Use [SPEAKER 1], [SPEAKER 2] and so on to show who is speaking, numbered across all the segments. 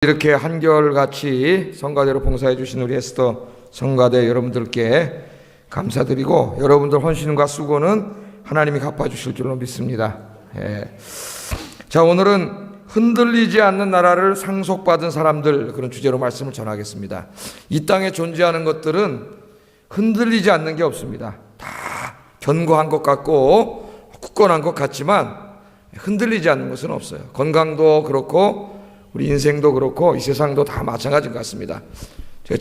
[SPEAKER 1] 이렇게 한결같이 성가대로 봉사해 주신 우리 에스더 성가대 여러분들께 감사드리고, 여러분들 헌신과 수고는 하나님이 갚아주실 줄로 믿습니다. 자, 오늘은 흔들리지 않는 나라를 상속받은 사람들, 그런 주제로 말씀을 전하겠습니다. 이 땅에 존재하는 것들은 흔들리지 않는 게 없습니다. 다 견고한 것 같고 굳건한 것 같지만 흔들리지 않는 것은 없어요. 건강도 그렇고 우리 인생도 그렇고 이 세상도 다 마찬가지인 것 같습니다. 제가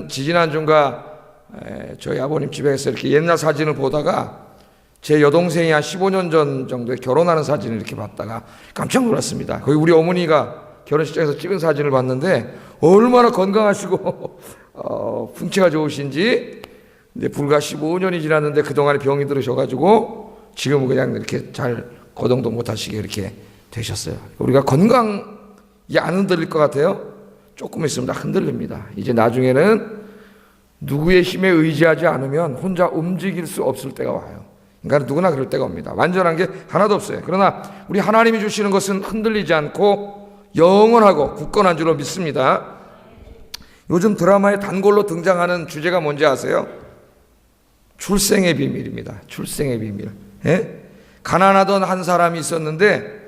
[SPEAKER 1] 지지난주인가 저희 아버님 집에서 이렇게 옛날 사진을 보다가 제 여동생이 한 15년 전 정도에 결혼하는 사진을 이렇게 봤다가 깜짝 놀랐습니다. 거기 우리 어머니가 결혼식장에서 찍은 사진을 봤는데 얼마나 건강하시고 풍채가 좋으신지. 근데 불과 15년이 지났는데 그동안에 병이 들으셔가지고 지금은 그냥 이렇게 잘 거동도 못하시게 이렇게 되셨어요. 우리가 건강이 안 흔들릴 것 같아요? 조금 있으면 다 흔들립니다. 이제 나중에는 누구의 힘에 의지하지 않으면 혼자 움직일 수 없을 때가 와요. 인간은 누구나 그럴 때가 옵니다. 완전한 게 하나도 없어요. 그러나 우리 하나님이 주시는 것은 흔들리지 않고 영원하고 굳건한 줄로 믿습니다. 요즘 드라마에 단골로 등장하는 주제가 뭔지 아세요? 출생의 비밀입니다. 출생의 비밀. 가난하던 한 사람이 있었는데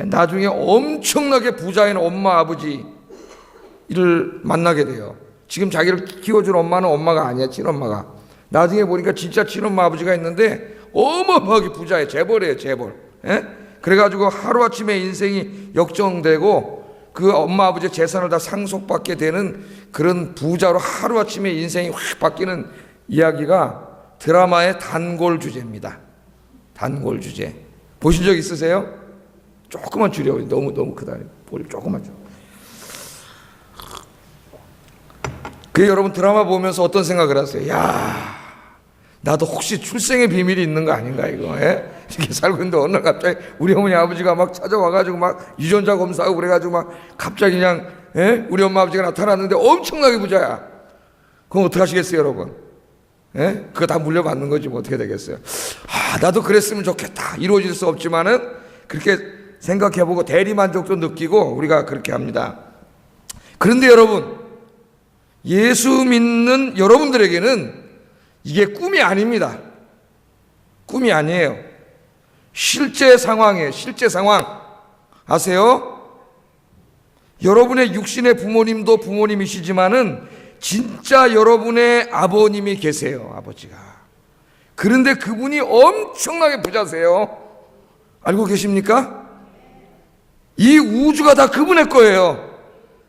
[SPEAKER 1] 나중에 엄청나게 부자인 엄마 아버지를 만나게 돼요. 지금 자기를 키워준 엄마는 엄마가 아니야, 친엄마가. 나중에 보니까 진짜 친엄마 아버지가 있는데 어마어마하게 부자예요. 재벌이에요, 재벌. 그래가지고 하루아침에 인생이 역정되고 그 엄마 아버지의 재산을 다 상속받게 되는 그런 부자로 하루아침에 인생이 확 바뀌는 이야기가 드라마의 단골 주제입니다. 단골 주제. 보신 적 있으세요? 조금만 줄여. 너무 크다. 볼륨 조금만 줘. 그 여러분 드라마 보면서 어떤 생각을 하세요? 야, 나도 혹시 출생의 비밀이 있는 거 아닌가 이거. 이렇게 살고 있는데 어느 날 갑자기 우리 어머니 아버지가 막 찾아와가지고 막 유전자 검사하고 그래가지고 막 갑자기 그냥 우리 엄마 아버지가 나타났는데 엄청나게 부자야. 그럼 어떻게 하시겠어요, 여러분? 그거 다 물려받는 거지 뭐 어떻게 되겠어요? 나도 그랬으면 좋겠다. 이루어질 수 없지만은 그렇게 생각해보고 대리만족도 느끼고 우리가 그렇게 합니다. 그런데 여러분, 예수 믿는 여러분들에게는 이게 꿈이 아닙니다. 꿈이 아니에요. 실제 상황이에요. 실제 상황. 아세요? 여러분의 육신의 부모님도 부모님이시지만은 진짜 여러분의 아버님이 계세요. 아버지가. 그런데 그분이 엄청나게 부자세요. 알고 계십니까? 이 우주가 다 그분의 거예요.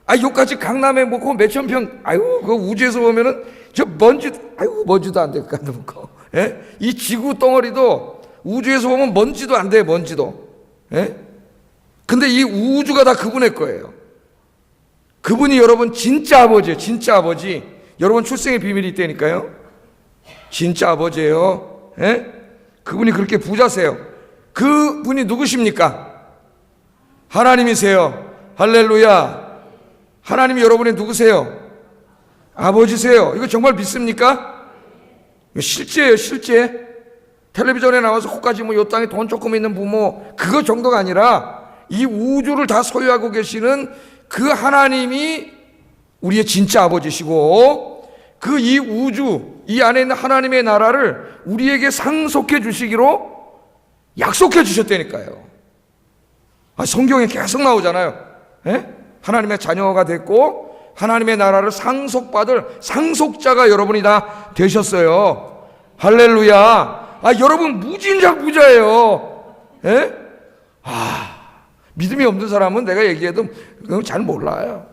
[SPEAKER 1] 여기까지 강남에 뭐 그 몇천 평, 그 우주에서 보면은 저 먼지도 안 돼. 이 지구 덩어리도 우주에서 보면 먼지도 안 돼, 먼지도. 근데 이 우주가 다 그분의 거예요. 그분이 여러분 진짜 아버지예요. 진짜 아버지. 여러분 출생의 비밀이 있다니까요. 진짜 아버지예요. 그분이 그렇게 부자세요. 그분이 누구십니까? 하나님이세요. 할렐루야. 하나님이 여러분의 누구세요? 아버지세요. 이거 정말 믿습니까? 이거 실제예요, 실제. 텔레비전에 나와서 혹까지 뭐 이 땅에 돈 조금 있는 부모, 그거 정도가 아니라 이 우주를 다 소유하고 계시는 그 하나님이 우리의 진짜 아버지시고, 그 이 우주, 이 안에 있는 하나님의 나라를 우리에게 상속해 주시기로 약속해 주셨다니까요. 성경에 계속 나오잖아요. 하나님의 자녀가 됐고 하나님의 나라를 상속받을 상속자가 여러분이 다 되셨어요. 할렐루야. 여러분 무진장 부자예요. 믿음이 없는 사람은 내가 얘기해도 그건 잘 몰라요.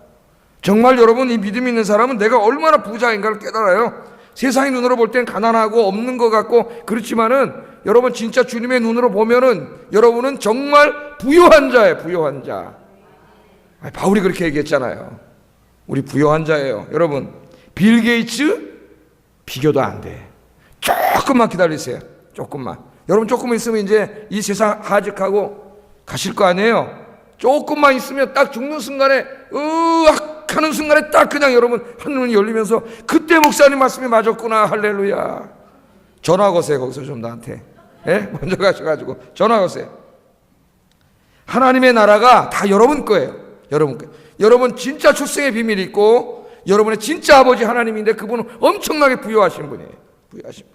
[SPEAKER 1] 정말 여러분, 이 믿음이 있는 사람은 내가 얼마나 부자인가를 깨달아요. 세상의 눈으로 볼 땐 가난하고 없는 것 같고 그렇지만은 여러분 진짜 주님의 눈으로 보면은 여러분은 정말 부유한 자예요. 부유한 자. 바울이 그렇게 얘기했잖아요. 우리 부유한 자예요. 여러분, 빌 게이츠 비교도 안 돼. 조금만 기다리세요. 조금만. 여러분 조금 있으면 이제 이 세상 하직하고 가실 거 아니에요. 조금만 있으면 딱 죽는 순간에 으악 하는 순간에 딱 그냥 여러분 한눈이 열리면서 그때 목사님 말씀이 맞았구나. 할렐루야. 전화 거세요. 거기서 좀 나한테. 먼저 가셔가지고 전화 거세요. 하나님의 나라가 다 여러분 거예요. 여러분 거예요. 여러분 진짜 출생의 비밀이 있고 여러분의 진짜 아버지 하나님인데 그분은 엄청나게 부여하신 분이에요. 부여하신 분.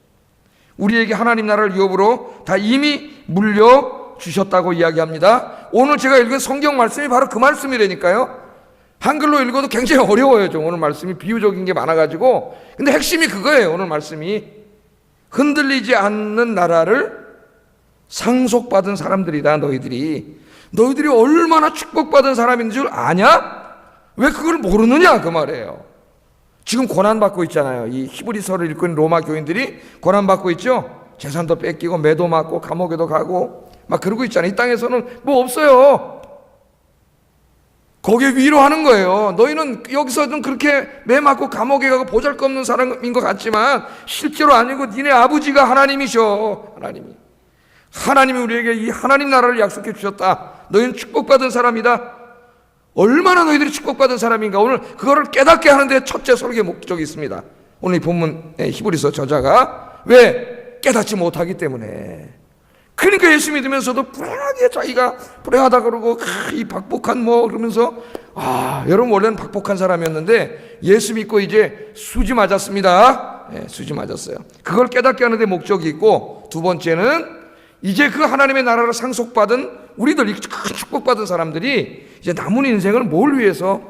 [SPEAKER 1] 우리에게 하나님 나라를 유업으로 다 이미 물려주셨다고 이야기합니다. 오늘 제가 읽은 성경 말씀이 바로 그 말씀이라니까요. 한글로 읽어도 굉장히 어려워요. 좀 오늘 말씀이 비유적인 게 많아가지고. 근데 핵심이 그거예요. 오늘 말씀이 흔들리지 않는 나라를 상속받은 사람들이다. 너희들이 얼마나 축복받은 사람인 줄 아냐? 왜 그걸 모르느냐 그 말이에요. 지금 고난받고 있잖아요. 이 히브리서를 읽고 있는 로마 교인들이 고난받고 있죠. 재산도 뺏기고 매도 맞고 감옥에도 가고 막 그러고 있잖아요. 이 땅에서는 뭐 없어요. 거기에 위로하는 거예요. 너희는 여기서는 그렇게 매 맞고 감옥에 가고 보잘것없는 사람인 것 같지만 실제로 아니고 니네 아버지가 하나님이셔. 하나님이 우리에게 이 하나님 나라를 약속해 주셨다. 너희는 축복받은 사람이다. 얼마나 너희들이 축복받은 사람인가. 오늘 그거를 깨닫게 하는데 첫째 설교의 목적이 있습니다. 오늘 이 본문의 히브리서 저자가 왜 깨닫지 못하기 때문에. 그러니까 예수 믿으면서도 불행하게 자기가 불행하다 그러고 이 박복한 뭐 그러면서 여러분 원래는 박복한 사람이었는데 예수 믿고 이제 수지 맞았습니다. 수지 맞았어요. 그걸 깨닫게 하는데 목적이 있고 두 번째는 이제 그 하나님의 나라를 상속받은 우리들 큰 축복받은 사람들이 이제 남은 인생을 뭘 위해서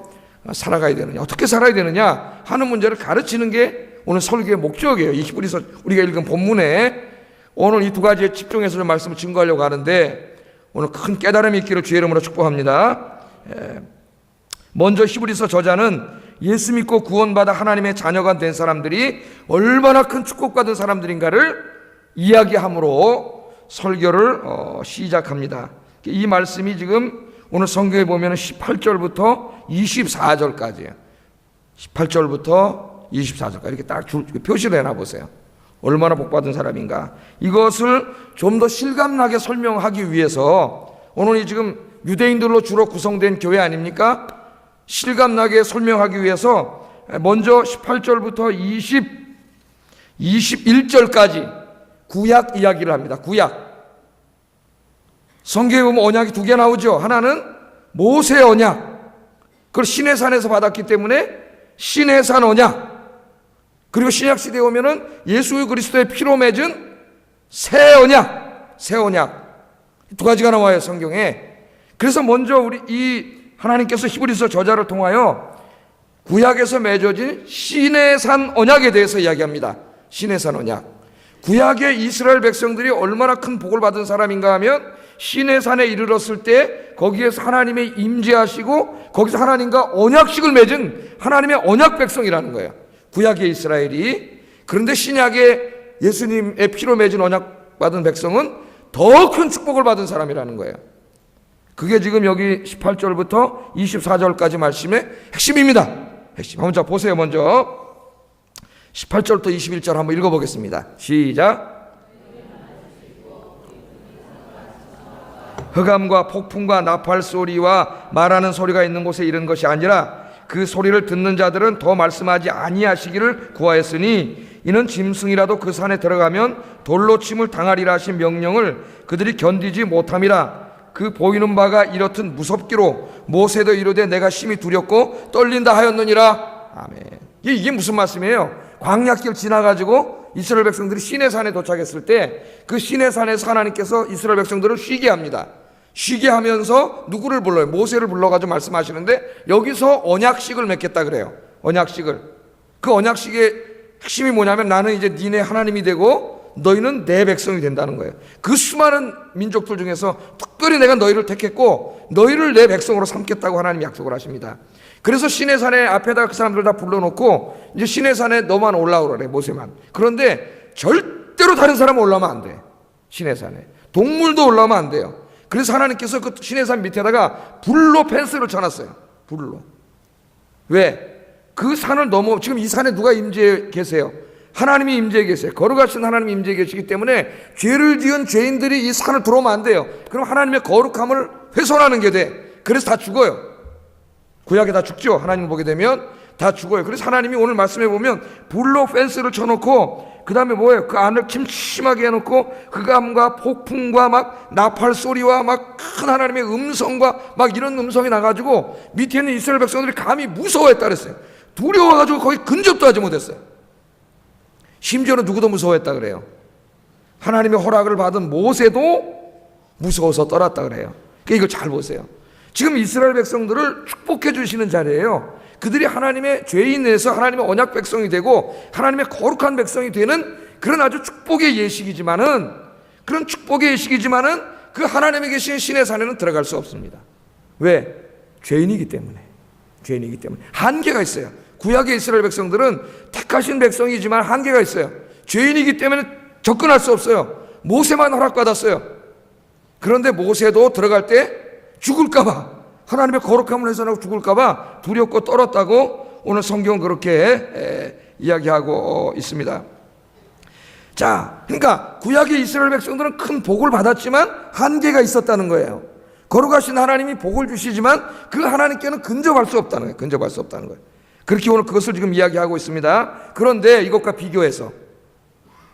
[SPEAKER 1] 살아가야 되느냐, 어떻게 살아야 되느냐 하는 문제를 가르치는 게 오늘 설교의 목적이에요. 이 히브리서 우리가 읽은 본문에 오늘 이 두 가지에 집중해서 좀 말씀을 증거하려고 하는데 오늘 큰 깨달음이 있기를 주의 이름으로 축복합니다. 먼저 히브리서 저자는 예수 믿고 구원받아 하나님의 자녀가 된 사람들이 얼마나 큰 축복받은 사람들인가를 이야기함으로 설교를 시작합니다. 이 말씀이 지금 오늘 성경에 보면 18절부터 24절까지예요. 18절부터 24절까지 이렇게 딱 표시를 해놔보세요. 얼마나 복받은 사람인가. 이것을 좀 더 실감나게 설명하기 위해서 오늘 지금 유대인들로 주로 구성된 교회 아닙니까? 실감나게 설명하기 위해서 먼저 18절부터 21절까지 구약 이야기를 합니다. 구약. 성경에 보면 언약이 두 개 나오죠. 하나는 모세 언약. 그걸 시내산에서 받았기 때문에 시내산 언약. 그리고 신약 시대에 오면은 예수 그리스도의 피로 맺은 새 언약. 새 언약. 두 가지가 나와요, 성경에. 그래서 먼저 우리 이 하나님께서 히브리서 저자를 통하여 구약에서 맺어진 시내산 언약에 대해서 이야기합니다. 시내산 언약. 구약의 이스라엘 백성들이 얼마나 큰 복을 받은 사람인가 하면 시내산에 이르렀을 때 거기에서 하나님의 임재하시고 거기서 하나님과 언약식을 맺은 하나님의 언약 백성이라는 거예요. 구약의 이스라엘이. 그런데 신약의 예수님의 피로 맺은 언약 받은 백성은 더 큰 축복을 받은 사람이라는 거예요. 그게 지금 여기 18절부터 24절까지 말씀의 핵심입니다. 핵심. 한번 자 보세요. 먼저 18절부터 21절 한번 읽어보겠습니다. 시작. 흑암과 폭풍과 나팔 소리와 말하는 소리가 있는 곳에 이른 것이 아니라 그 소리를 듣는 자들은 더 말씀하지 아니하시기를 구하였으니 이는 짐승이라도 그 산에 들어가면 돌로 침을 당하리라 하신 명령을 그들이 견디지 못함이라. 그 보이는 바가 이렇듯 무섭기로 모세도 이르되 내가 심히 두렵고 떨린다 하였느니라. 아멘. 이게 무슨 말씀이에요? 광야길 지나가지고 이스라엘 백성들이 시내산에 도착했을 때 그 시내산에서 하나님께서 이스라엘 백성들을 쉬게 합니다. 쉬게 하면서 누구를 불러요? 모세를 불러가지고 말씀하시는데 여기서 언약식을 맺겠다 그래요. 언약식을. 그 언약식의 핵심이 뭐냐면 나는 이제 니네 하나님이 되고 너희는 내 백성이 된다는 거예요. 그 수많은 민족들 중에서 특별히 내가 너희를 택했고 너희를 내 백성으로 삼겠다고 하나님이 약속을 하십니다. 그래서 시내산에 앞에다가 그 사람들 다 불러놓고 이제 시내산에 너만 올라오라 그래, 모세만. 그런데 절대로 다른 사람 올라오면 안 돼. 시내산에. 동물도 올라오면 안 돼요. 그래서 하나님께서 그 시내산 밑에다가 불로 펜스를 쳐놨어요. 불로. 왜? 그 산을 넘어, 지금 이 산에 누가 임재해 계세요? 하나님이 임재해 계세요. 거룩하신 하나님이 임재해 계시기 때문에 죄를 지은 죄인들이 이 산을 들어오면 안 돼요. 그럼 하나님의 거룩함을 훼손하는 게 돼. 그래서 다 죽어요. 구약에 다 죽죠. 하나님을 보게 되면 다 죽어요. 그래서 하나님이 오늘 말씀해 보면 불로 펜스를 쳐놓고 그 다음에 뭐예요? 그 안을 침침하게 해놓고 흑암과 폭풍과 막 나팔 소리와 막 큰 하나님의 음성과 막 이런 음성이 나가지고 밑에 있는 이스라엘 백성들이 감히 무서워했다 그랬어요. 두려워가지고 거기 근접도 하지 못했어요. 심지어는 누구도 무서워했다 그래요. 하나님의 허락을 받은 모세도 무서워서 떠났다 그래요. 그러니까 이걸 잘 보세요. 지금 이스라엘 백성들을 축복해 주시는 자리예요. 그들이 하나님의 죄인에서 하나님의 언약 백성이 되고 하나님의 거룩한 백성이 되는 그런 아주 축복의 예식이지만은, 그런 축복의 예식이지만은 그 하나님에 계신 신의 산에는 들어갈 수 없습니다. 왜? 죄인이기 때문에. 죄인이기 때문에. 한계가 있어요. 구약의 이스라엘 백성들은 택하신 백성이지만 한계가 있어요. 죄인이기 때문에 접근할 수 없어요. 모세만 허락받았어요. 그런데 모세도 들어갈 때 죽을까봐, 하나님의 거룩함을 훼손하고 죽을까봐 두렵고 떨었다고 오늘 성경은 그렇게 이야기하고 있습니다. 자, 그러니까 구약의 이스라엘 백성들은 큰 복을 받았지만 한계가 있었다는 거예요. 거룩하신 하나님이 복을 주시지만 그 하나님께는 근접할 수 없다는 거예요. 근접할 수 없다는 거예요. 그렇게 오늘 그것을 지금 이야기하고 있습니다. 그런데 이것과 비교해서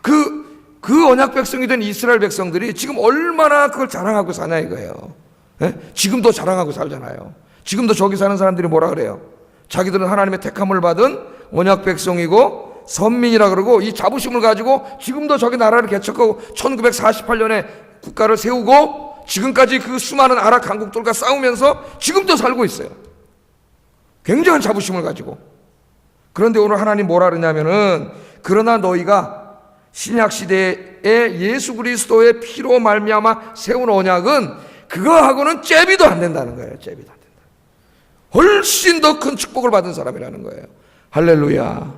[SPEAKER 1] 그 언약 백성이 된 이스라엘 백성들이 지금 얼마나 그걸 자랑하고 사냐 이거예요. 예? 지금도 자랑하고 살잖아요. 지금도 저기 사는 사람들이 뭐라 그래요? 자기들은 하나님의 택함을 받은 언약 백성이고 선민이라 그러고 이 자부심을 가지고 지금도 저기 나라를 개척하고 1948년에 국가를 세우고 지금까지 그 수많은 아랍 강국들과 싸우면서 지금도 살고 있어요. 굉장한 자부심을 가지고. 그런데 오늘 하나님 뭐라 그러냐면은, 그러나 너희가 신약시대에 예수 그리스도의 피로 말미암아 세운 언약은 그거하고는 잽이도 안 된다는 거예요. 잽이도 안 된다. 훨씬 더 큰 축복을 받은 사람이라는 거예요. 할렐루야.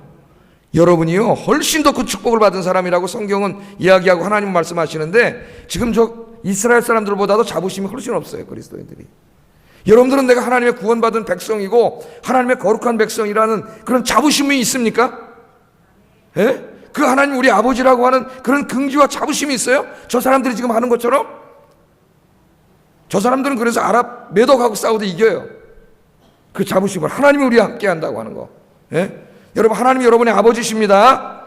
[SPEAKER 1] 여러분이요, 훨씬 더 큰 축복을 받은 사람이라고 성경은 이야기하고 하나님 말씀하시는데, 지금 저 이스라엘 사람들보다도 자부심이 훨씬 없어요. 그리스도인들이. 여러분들은 내가 하나님의 구원받은 백성이고 하나님의 거룩한 백성이라는 그런 자부심이 있습니까? 예? 그 하나님 우리 아버지라고 하는 그런 긍지와 자부심이 있어요? 저 사람들이 지금 하는 것처럼? 저 사람들은 그래서 아랍 매독하고 싸우도 이겨요. 그 자부심을, 하나님이 우리와 함께 한다고 하는 거. 예? 여러분, 하나님이 여러분의 아버지십니다.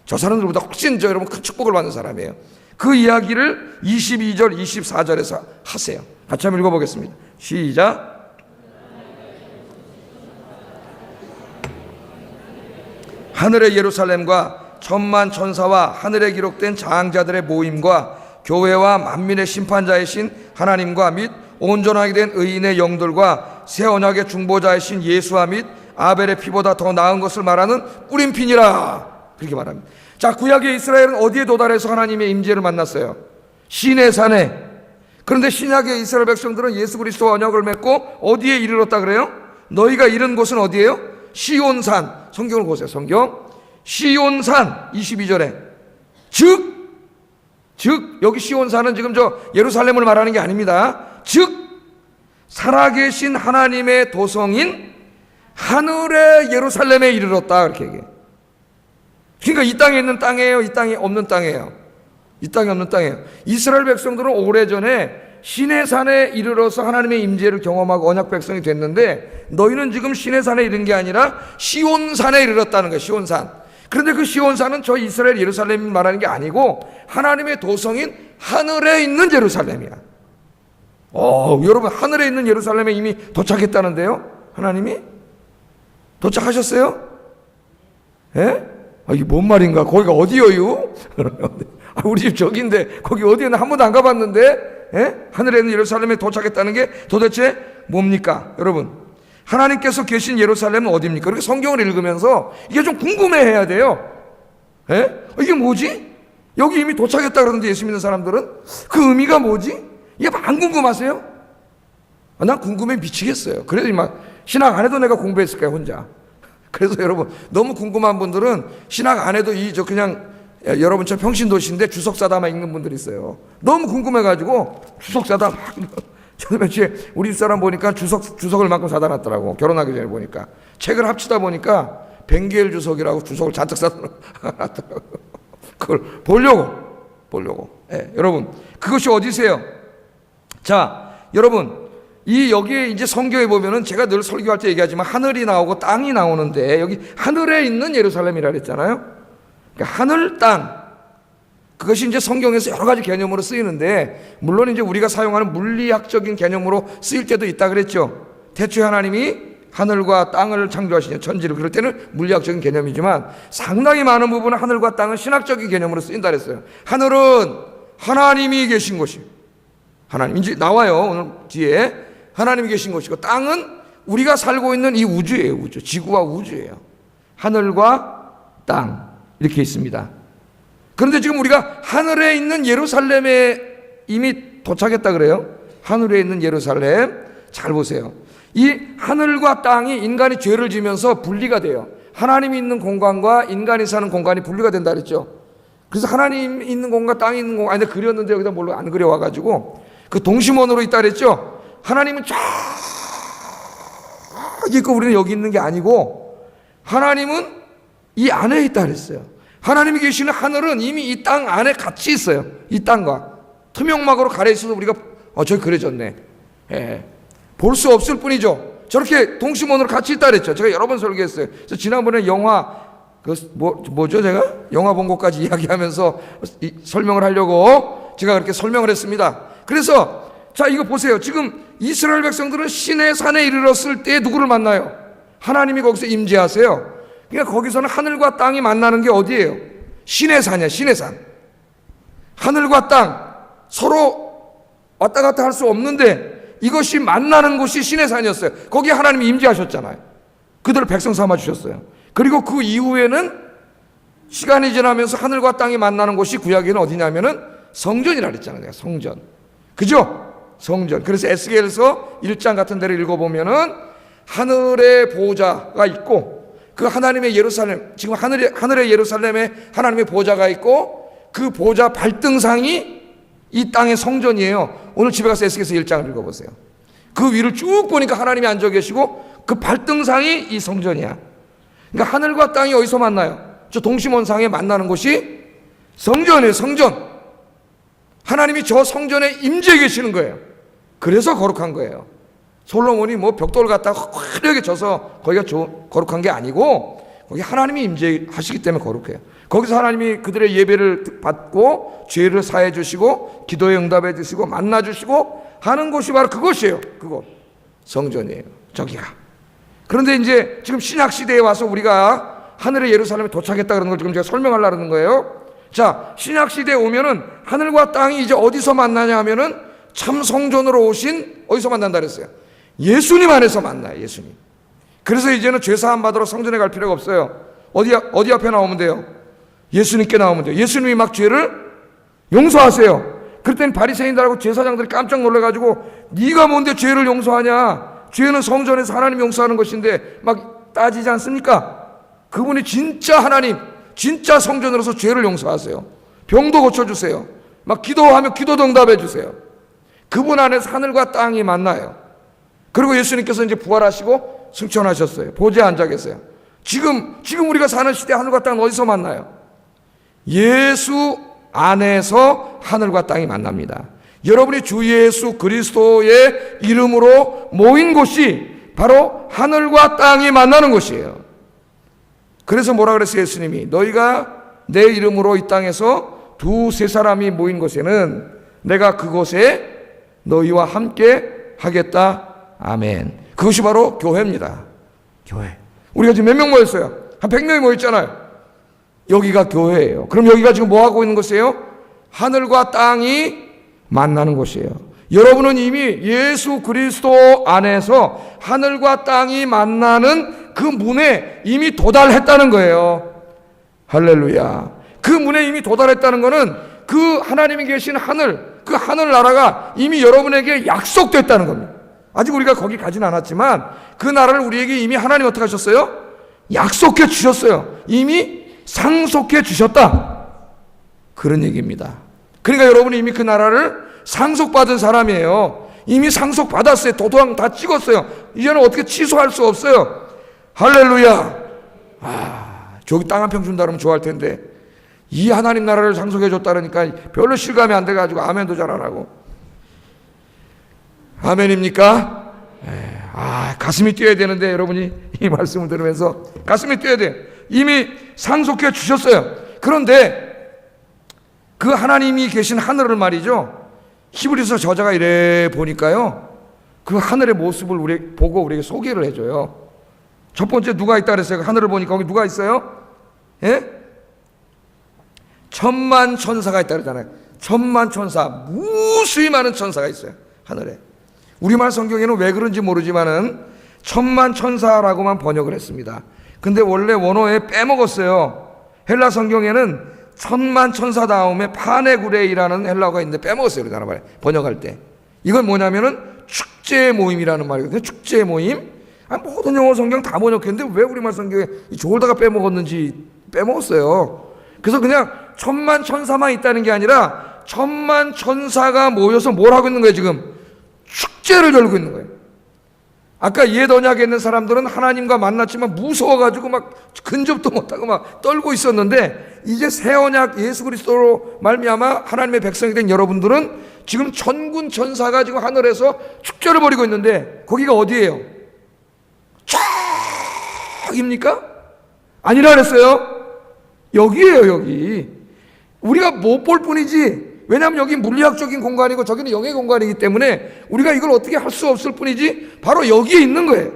[SPEAKER 1] 저 사람들보다 훨씬 여러분 큰 축복을 받는 사람이에요. 그 이야기를 22절 24절에서 하세요. 같이 한번 읽어보겠습니다. 시작. 하늘의 예루살렘과 천만 천사와 하늘에 기록된 장자들의 모임과 교회와 만민의 심판자이신 하나님과 및 온전하게 된 의인의 영들과 새 언약의 중보자이신 예수와 및 아벨의 피보다 더 나은 것을 말하는 뿌림핀이라. 그렇게 말합니다. 자, 구약의 이스라엘은 어디에 도달해서 하나님의 임재를 만났어요? 시내 산에. 그런데 신약의 이스라엘 백성들은 예수 그리스도와 언약을 맺고 어디에 이르렀다 그래요? 너희가 이른 곳은 어디예요? 시온산. 성경을 보세요. 성경. 시온산 22절에 즉 여기 시온산은 지금 저 예루살렘을 말하는 게 아닙니다. 즉 살아계신 하나님의 도성인 하늘의 예루살렘에 이르렀다, 그렇게 얘기해요. 그러니까 이 땅에 있는 땅이에요? 이 땅에 없는 땅이에요? 이 땅에 없는 땅이에요. 이스라엘 백성들은 오래전에 시내산에 이르러서 하나님의 임재를 경험하고 언약 백성이 됐는데, 너희는 지금 시내산에 이른 게 아니라 시온산에 이르렀다는 거예요. 시온산. 그런데 그 시온산은 저 이스라엘 예루살렘을 말하는 게 아니고 하나님의 도성인 하늘에 있는 예루살렘이야. 여러분, 하늘에 있는 예루살렘에 이미 도착했다는데요? 하나님이? 도착하셨어요? 예? 이게 뭔 말인가? 거기가 어디여요? 우리 집 저기인데 거기 어디에는 한 번도 안 가봤는데, 예? 하늘에 있는 예루살렘에 도착했다는 게 도대체 뭡니까? 여러분, 하나님께서 계신 예루살렘은 어디입니까? 그렇게 성경을 읽으면서 이게 좀 궁금해해야 돼요. 예? 이게 뭐지? 여기 이미 도착했다 그러는데 예수 믿는 사람들은 그 의미가 뭐지? 이게 안 궁금하세요? 난 궁금해 미치겠어요. 그래서 막 신학 안 해도 내가 공부했을 거야, 혼자. 그래서 여러분, 너무 궁금한 분들은 신학 안 해도 그냥 여러분처럼 평신도시인데 주석사다만 읽는 분들이 있어요. 너무 궁금해가지고 주석사다 막 저도 며칠 우리 집사람 보니까 주석을 만큼 사다 놨더라고. 결혼하기 전에 보니까 책을 합치다 보니까 벵겔 주석이라고 주석을 잔뜩 사다 놨더라고. 그걸 보려고. 예, 여러분, 그것이 어디세요? 자, 여러분, 여기에 이제 성경에 보면은 제가 늘 설교할 때 얘기하지만 하늘이 나오고 땅이 나오는데 여기 하늘에 있는 예루살렘이라 그랬잖아요. 그러니까 하늘, 땅. 그것이 이제 성경에서 여러 가지 개념으로 쓰이는데, 물론 이제 우리가 사용하는 물리학적인 개념으로 쓰일 때도 있다 그랬죠. 태초에 하나님이 하늘과 땅을 창조하시냐, 천지를. 그럴 때는 물리학적인 개념이지만 상당히 많은 부분은 하늘과 땅은 신학적인 개념으로 쓰인다 그랬어요. 하늘은 하나님이 계신 곳이, 하나님 이제 나와요 오늘 뒤에. 하나님이 계신 곳이고, 땅은 우리가 살고 있는 이 우주예요. 우주, 지구와 우주예요. 하늘과 땅 이렇게 있습니다. 그런데 지금 우리가 하늘에 있는 예루살렘에 이미 도착했다 그래요. 하늘에 있는 예루살렘. 잘 보세요. 이 하늘과 땅이 인간이 죄를 지면서 분리가 돼요. 하나님이 있는 공간과 인간이 사는 공간이 분리가 된다 그랬죠. 그래서 하나님 있는 공간, 땅이 있는 공간, 근데 그렸는데 여기다 뭘로 안 그려와가지고 그 동심원으로 있다 그랬죠. 하나님은 쫙 있고 우리는 여기 있는 게 아니고 하나님은 이 안에 있다 그랬어요. 하나님이 계시는 하늘은 이미 이 땅 안에 같이 있어요. 이 땅과 투명막으로 가려 있어서 우리가 저기 그려졌네. 예. 볼 수 없을 뿐이죠. 저렇게 동심원으로 같이 있다 그랬죠. 제가 여러 번 설교했어요. 그래서 지난번에 영화 뭐죠 제가? 영화 본 것까지 이야기하면서 설명을 하려고 제가 그렇게 설명을 했습니다. 그래서 자 이거 보세요. 지금 이스라엘 백성들은 시내 산에 이르렀을 때 누구를 만나요? 하나님이 거기서 임재하세요. 그러니까 거기서는 하늘과 땅이 만나는 게 어디예요? 시내 산이야. 시내 산. 하늘과 땅 서로 왔다 갔다 할 수 없는데 이것이 만나는 곳이 시내 산이었어요. 거기에 하나님이 임재하셨잖아요. 그들을 백성 삼아 주셨어요. 그리고 그 이후에는 시간이 지나면서 하늘과 땅이 만나는 곳이 구약에는 어디냐면은 성전이라 그랬잖아요. 성전. 그죠? 성전. 그래서 에스겔서 1장 같은 데를 읽어보면은 하늘의 보좌가 있고 그 하나님의 예루살렘, 지금 하늘의 예루살렘에 하나님의 보좌가 있고 그 보좌 발등상이 이 땅의 성전이에요. 오늘 집에 가서 에스겔서 1장을 읽어보세요. 그 위를 쭉 보니까 하나님이 앉아 계시고 그 발등상이 이 성전이야. 그러니까 하늘과 땅이 어디서 만나요? 저 동심원상에 만나는 곳이 성전이에요. 성전. 하나님이 저 성전에 임재해 계시는 거예요. 그래서 거룩한 거예요. 솔로몬이 뭐 벽돌 갖다가 화려하게 져서 거기가 거룩한 게 아니고 거기 하나님이 임재하시기 때문에 거룩해요. 거기서 하나님이 그들의 예배를 받고 죄를 사해 주시고 기도에 응답해 주시고 만나 주시고 하는 곳이 바로 그곳이에요. 그곳 성전이에요. 저기가. 그런데 이제 지금 신약 시대에 와서 우리가 하늘의 예루살렘에 도착했다 그러는 걸 지금 제가 설명하려는 거예요. 자, 신약 시대에 오면은 하늘과 땅이 이제 어디서 만나냐 하면은 참 성전으로 오신 어디서 만난다 그랬어요? 예수님 안에서 만나요. 예수님. 그래서 이제는 죄 사함 받으러 성전에 갈 필요가 없어요. 어디 앞에 나오면 돼요? 예수님께 나오면 돼요. 예수님이 막 죄를 용서하세요. 그랬더니 바리새인들하고 제사장들이 깜짝 놀라가지고 네가 뭔데 죄를 용서하냐? 죄는 성전에서 하나님 용서하는 것인데 막 따지지 않습니까? 그분이 진짜 하나님, 진짜 성전으로서 죄를 용서하세요. 병도 고쳐주세요. 막 기도하면 기도도 응답해 주세요. 그분 안에서 하늘과 땅이 만나요. 그리고 예수님께서 이제 부활하시고 승천하셨어요. 보좌에 앉아 계세요. 지금 우리가 사는 시대 하늘과 땅은 어디서 만나요? 예수 안에서 하늘과 땅이 만납니다. 여러분이 주 예수 그리스도의 이름으로 모인 곳이 바로 하늘과 땅이 만나는 곳이에요. 그래서 뭐라 그랬어요? 예수님이 너희가 내 이름으로 이 땅에서 두세 사람이 모인 곳에는 내가 그곳에 너희와 함께 하겠다. 아멘. 그것이 바로 교회입니다. 교회. 우리가 지금 몇 명 모였어요? 한 100명이 모였잖아요. 여기가 교회예요. 그럼 여기가 지금 뭐 하고 있는 곳이에요? 하늘과 땅이 만나는 곳이에요. 여러분은 이미 예수 그리스도 안에서 하늘과 땅이 만나는 그 문에 이미 도달했다는 거예요. 할렐루야. 그 문에 이미 도달했다는 거는 그 하나님이 계신 하늘, 그 하늘 나라가 이미 여러분에게 약속됐다는 겁니다. 아직 우리가 거기 가진 않았지만 그 나라를 우리에게 이미 하나님 어떻게 하셨어요? 약속해 주셨어요. 이미 상속해 주셨다. 그런 얘기입니다. 그러니까 여러분이 이미 그 나라를 상속받은 사람이에요. 이미 상속받았어요. 도장 다 찍었어요. 이제는 어떻게 취소할 수 없어요. 할렐루야. 저기 땅 한 평 준다 그러면 좋아할 텐데 이 하나님 나라를 상속해 줬다니까 별로 실감이 안 돼가지고 아멘도 잘 안 하고. 아멘입니까? 가슴이 뛰어야 되는데 여러분이 이 말씀을 들으면서 가슴이 뛰어야 돼요. 이미 상속해 주셨어요. 그런데 그 하나님이 계신 하늘을 말이죠, 히브리서 저자가 이래 보니까요, 그 하늘의 모습을 보고 우리에게 소개를 해줘요. 첫 번째 누가 있다 그랬어요? 하늘을 보니까 거기 누가 있어요? 예? 천만 천사가 있다 그러잖아요. 천만 천사, 무수히 많은 천사가 있어요, 하늘에. 우리말 성경에는 왜 그런지 모르지만은 천만 천사라고만 번역을 했습니다. 근데 원래 원어에 빼먹었어요. 헬라 성경에는 천만 천사 다음에 파네구레이라는 헬라어가 있는데 빼먹었어요, 우리나라 말에 번역할 때. 이건 뭐냐면은 축제 모임이라는 말이거든요. 축제 모임. 모든 영어 성경 다 번역했는데 왜 우리말 성경에 저기다가 빼먹었는지 빼먹었어요. 그래서 그냥 천만 천사만 있다는 게 아니라 천만 천사가 모여서 뭘 하고 있는 거예요? 지금 축제를 열고 있는 거예요. 아까 옛 언약에 있는 사람들은 하나님과 만났지만 무서워가지고 막 근접도 못하고 막 떨고 있었는데, 이제 새 언약 예수 그리스도로 말미암아 하나님의 백성이 된 여러분들은 지금 천군 천사가 지금 하늘에서 축제를 벌이고 있는데, 거기가 어디예요? 저기입니까? 아니라 그랬어요. 여기예요, 여기. 우리가 못 볼 뿐이지, 왜냐하면 여기 물리학적인 공간이고 저기는 영의 공간이기 때문에 우리가 이걸 어떻게 할 수 없을 뿐이지, 바로 여기에 있는 거예요.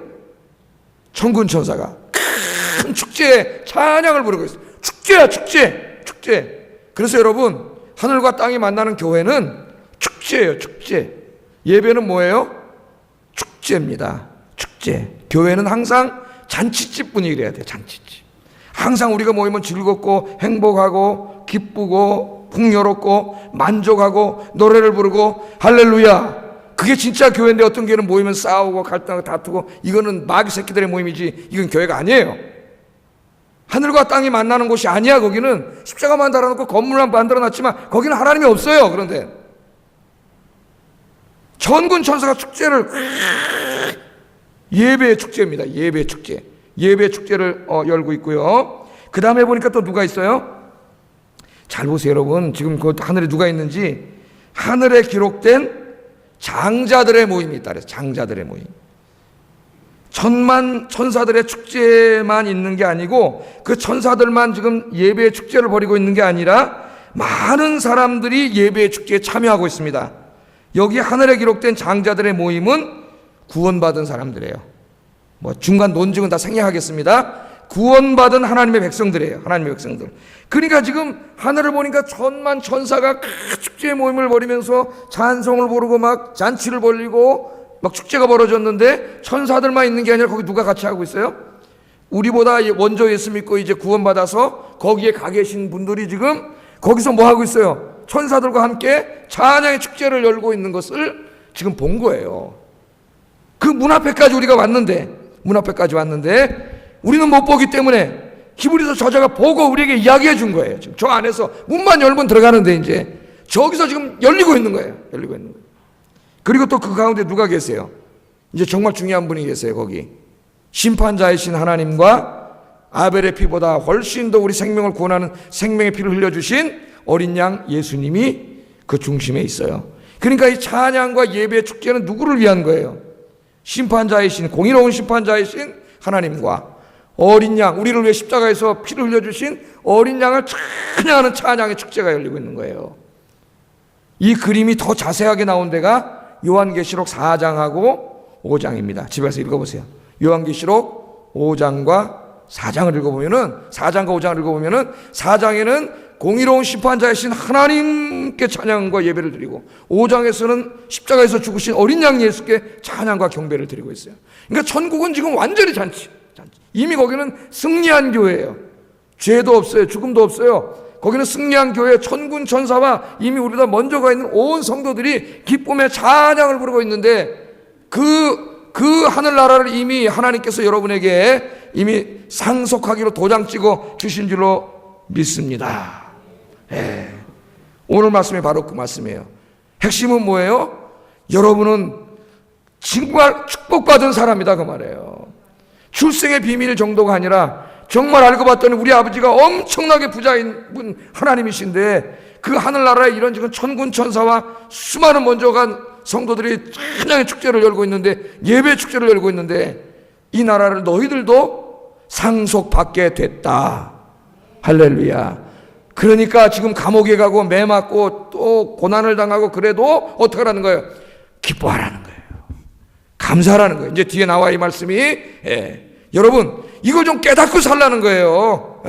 [SPEAKER 1] 천군 천사가 큰 축제에 찬양을 부르고 있어요. 축제야, 축제, 축제. 그래서 여러분, 하늘과 땅이 만나는 교회는 축제예요, 축제. 예배는 뭐예요? 축제입니다. 축제. 교회는 항상 잔치집 분위기를 해야 돼요, 잔치집. 항상 우리가 모이면 즐겁고 행복하고 기쁘고 풍요롭고 만족하고 노래를 부르고 할렐루야. 그게 진짜 교회인데 어떤 교회는 모이면 싸우고 갈등하고 다투고, 이거는 마귀 새끼들의 모임이지 이건 교회가 아니에요. 하늘과 땅이 만나는 곳이 아니야. 거기는 십자가만 달아놓고 건물만 만들어놨지만 거기는 하나님이 없어요. 그런데 천군 천사가 축제를, 예배의 축제입니다. 예배의 축제. 예배의 축제를 열고 있고요. 그 다음에 보니까 또 누가 있어요? 잘 보세요, 여러분. 지금 그 하늘에 누가 있는지. 하늘에 기록된 장자들의 모임이 있다 그래서 장자들의 모임. 천만 천사들의 축제만 있는 게 아니고, 그 천사들만 지금 예배의 축제를 벌이고 있는 게 아니라 많은 사람들이 예배의 축제에 참여하고 있습니다. 여기 하늘에 기록된 장자들의 모임은 구원받은 사람들이에요. 뭐 중간 논증은 다 생략하겠습니다. 구원받은 하나님의 백성들이에요. 하나님의 백성들. 그러니까 지금 하늘을 보니까 천만 천사가 축제의 모임을 벌이면서 찬송을 부르고 막 잔치를 벌리고 막 축제가 벌어졌는데, 천사들만 있는 게 아니라 거기 누가 같이 하고 있어요? 우리보다 먼저 예수 믿고 이제 구원받아서 거기에 가 계신 분들이 지금 거기서 뭐 하고 있어요? 천사들과 함께 찬양의 축제를 열고 있는 것을 지금 본 거예요. 그 문 앞에까지 우리가 왔는데, 문 앞에까지 왔는데 우리는 못 보기 때문에 히브리서 저자가 보고 우리에게 이야기해 준 거예요. 지금 저 안에서 문만 열면 들어가는데 이제 저기서 지금 열리고 있는 거예요. 열리고 있는 거예요. 그리고 또 그 가운데 누가 계세요? 이제 정말 중요한 분이 계세요. 거기 심판자이신 하나님과 아벨의 피보다 훨씬 더 우리 생명을 구원하는 생명의 피를 흘려주신 어린 양 예수님이 그 중심에 있어요. 그러니까 이 찬양과 예배의 축제는 누구를 위한 거예요? 심판자이신, 공의로운 심판자이신 하나님과 어린 양, 우리를 위해 십자가에서 피를 흘려주신 어린 양을 찬양하는 찬양의 축제가 열리고 있는 거예요. 이 그림이 더 자세하게 나온 데가 요한계시록 4장하고 5장입니다. 집에서 읽어보세요. 요한계시록 5장과 4장을 읽어보면은, 4장과 5장을 읽어보면은 4장에는 공의로운 심판자이신 하나님께 찬양과 예배를 드리고, 5장에서는 십자가에서 죽으신 어린 양 예수께 찬양과 경배를 드리고 있어요. 그러니까 천국은 지금 완전히 잔치. 이미 거기는 승리한 교회예요. 죄도 없어요. 죽음도 없어요. 거기는 승리한 교회, 천군 천사와 이미 우리보다 먼저 가 있는 온 성도들이 기쁨의 찬양을 부르고 있는데, 그 하늘나라를 이미 하나님께서 여러분에게 이미 상속하기로 도장 찍어 주신 줄로 믿습니다. 오늘 말씀이 바로 그 말씀이에요. 핵심은 뭐예요? 여러분은 정말 축복받은 사람이다, 그 말이에요. 출생의 비밀 정도가 아니라 정말 알고 봤더니 우리 아버지가 엄청나게 부자인 분 하나님이신데, 그 하늘나라에 이런 지금 천군 천사와 수많은 먼저 간 성도들이 찬양의 축제를 열고 있는데, 예배 축제를 열고 있는데, 이 나라를 너희들도 상속받게 됐다. 할렐루야. 그러니까 지금 감옥에 가고 매 맞고 또 고난을 당하고 그래도 어떻게 하라는 거예요? 기뻐하라는 거예요. 감사하라는 거예요. 이제 뒤에 나와 이 말씀이, 여러분 이거 좀 깨닫고 살라는 거예요.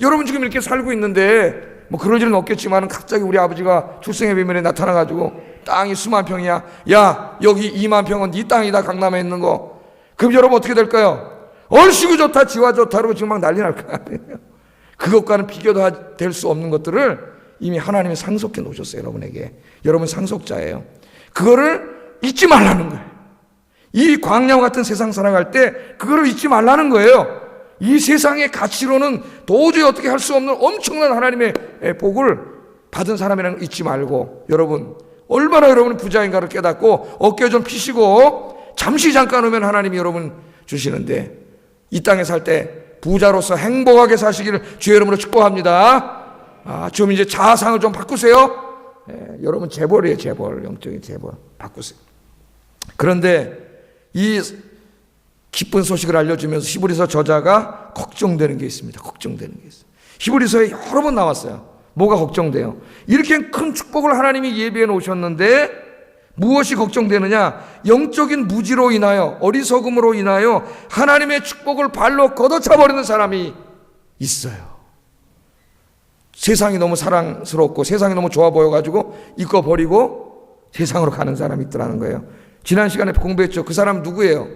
[SPEAKER 1] 여러분 지금 이렇게 살고 있는데 뭐 그럴 일은 없겠지만 갑자기 우리 아버지가 출생의 비밀에 나타나가지고 땅이 수만 평이야. 야, 여기 2만 평은 네 땅이다. 강남에 있는 거. 그럼 여러분 어떻게 될까요? 얼씨구 좋다, 지와 좋다로 지금 막 난리 날 거 아니에요. 그것과는 비교도 될 수 없는 것들을 이미 하나님이 상속해 놓으셨어요. 여러분에게. 여러분 상속자예요. 그거를 잊지 말라는 거예요. 이 광야와 같은 세상 살아갈 때 그거를 잊지 말라는 거예요. 이 세상의 가치로는 도저히 어떻게 할 수 없는 엄청난 하나님의 복을 받은 사람이라는 걸 잊지 말고, 여러분 얼마나 여러분 부자인가를 깨닫고 어깨 좀 피시고 잠시 잠깐 오면 하나님이 여러분 주시는데, 이 땅에 살 때 부자로서 행복하게 사시기를 주의 이름으로 축복합니다. 좀 이제 자아상을 좀 바꾸세요. 여러분 재벌이에요. 재벌, 영적인 재벌 바꾸세요. 그런데 이 기쁜 소식을 알려주면서 히브리서 저자가 걱정되는 게 있습니다. 걱정되는 게 있어요. 히브리서에 여러 번 나왔어요. 뭐가 걱정돼요? 이렇게 큰 축복을 하나님이 예비해 놓으셨는데 무엇이 걱정되느냐? 영적인 무지로 인하여, 어리석음으로 인하여 하나님의 축복을 발로 걷어차버리는 사람이 있어요. 세상이 너무 사랑스럽고 세상이 너무 좋아 보여가지고 잊어버리고 세상으로 가는 사람이 있더라는 거예요. 지난 시간에 공부했죠. 그 사람 누구예요?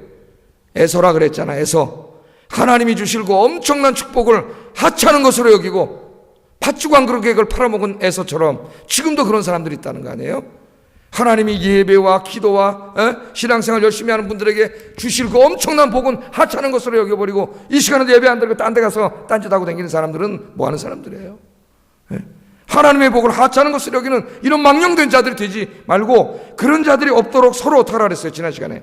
[SPEAKER 1] 에서라 그랬잖아. 에서. 하나님이 주실고 엄청난 축복을 하찮은 것으로 여기고 팥죽 한 그릇을 팔아먹은 에서처럼 지금도 그런 사람들이 있다는 거 아니에요? 하나님이 예배와 기도와 신앙생활 열심히 하는 분들에게 주실 그 엄청난 복은 하찮은 것으로 여겨버리고 이 시간에 예배 안 드리고 딴 데 가서 딴짓하고 다니는 사람들은 뭐 하는 사람들이에요? 하나님의 복을 하찮은 것으로 여기는 이런 망령된 자들이 되지 말고 그런 자들이 없도록 서로 어떻게 하라 그랬어요? 지난 시간에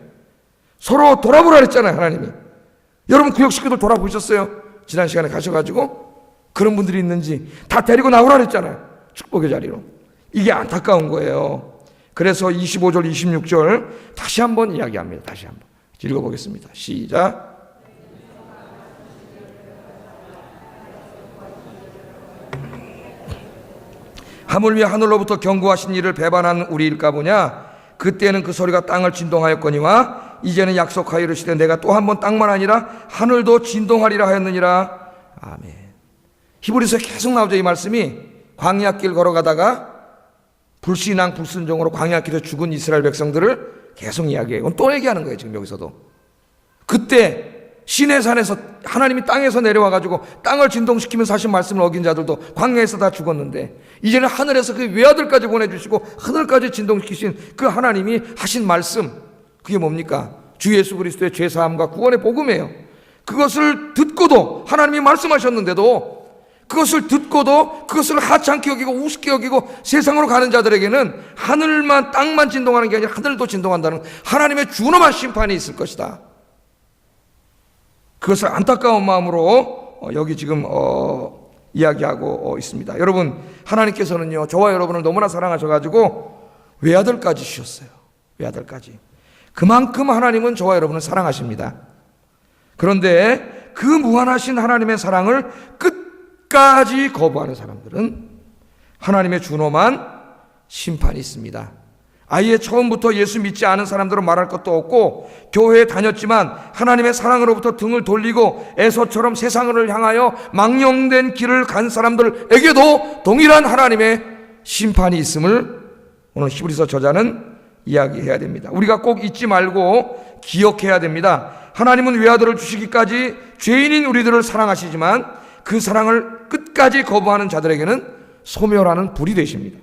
[SPEAKER 1] 서로 돌아보라 그랬잖아요. 하나님이. 여러분 구역 식구들 돌아보셨어요? 지난 시간에 가셔가지고 그런 분들이 있는지 다 데리고 나오라 그랬잖아요. 축복의 자리로. 이게 안타까운 거예요. 그래서 25절 26절 다시 한번 이야기합니다. 다시 한번 읽어보겠습니다. 시작. 하물며 하늘로부터 경고하신 이를 배반한 우리일까 보냐. 그때는 그 소리가 땅을 진동하였거니와 이제는 약속하여 이르시되 내가 또 한 번 땅만 아니라 하늘도 진동하리라 하였느니라. 아멘. 히브리서에 계속 나오죠. 이 말씀이. 광야길 걸어가다가 불신앙 불순종으로 광야길에서 죽은 이스라엘 백성들을 계속 이야기해요. 또 얘기하는 거예요. 지금 여기서도. 그때 시내산에서 하나님이 땅에서 내려와가지고 땅을 진동시키면서 하신 말씀을 어긴 자들도 광야에서 다 죽었는데 이제는 하늘에서 그 외아들까지 보내주시고 하늘까지 진동시키신 그 하나님이 하신 말씀, 그게 뭡니까? 주 예수 그리스도의 죄사함과 구원의 복음이에요. 그것을 듣고도 하나님이 말씀하셨는데도 그것을 듣고도 그것을 하찮게 여기고 우습게 여기고 세상으로 가는 자들에게는 하늘만 땅만 진동하는 게 아니라 하늘도 진동한다는 하나님의 준엄한 심판이 있을 것이다. 그것을 안타까운 마음으로 여기 지금 이야기하고 있습니다. 여러분 하나님께서는요 저와 여러분을 너무나 사랑하셔가지고 외아들까지 주셨어요. 외아들까지. 그만큼 하나님은 저와 여러분을 사랑하십니다. 그런데 그 무한하신 하나님의 사랑을 끝까지 거부하는 사람들은 하나님의 준엄한 심판이 있습니다. 아예 처음부터 예수 믿지 않은 사람들은 말할 것도 없고 교회에 다녔지만 하나님의 사랑으로부터 등을 돌리고 에서처럼 세상을 향하여 망령된 길을 간 사람들에게도 동일한 하나님의 심판이 있음을 오늘 히브리서 저자는 이야기해야 됩니다. 우리가 꼭 잊지 말고 기억해야 됩니다. 하나님은 외아들을 주시기까지 죄인인 우리들을 사랑하시지만 그 사랑을 끝까지 거부하는 자들에게는 소멸하는 불이 되십니다.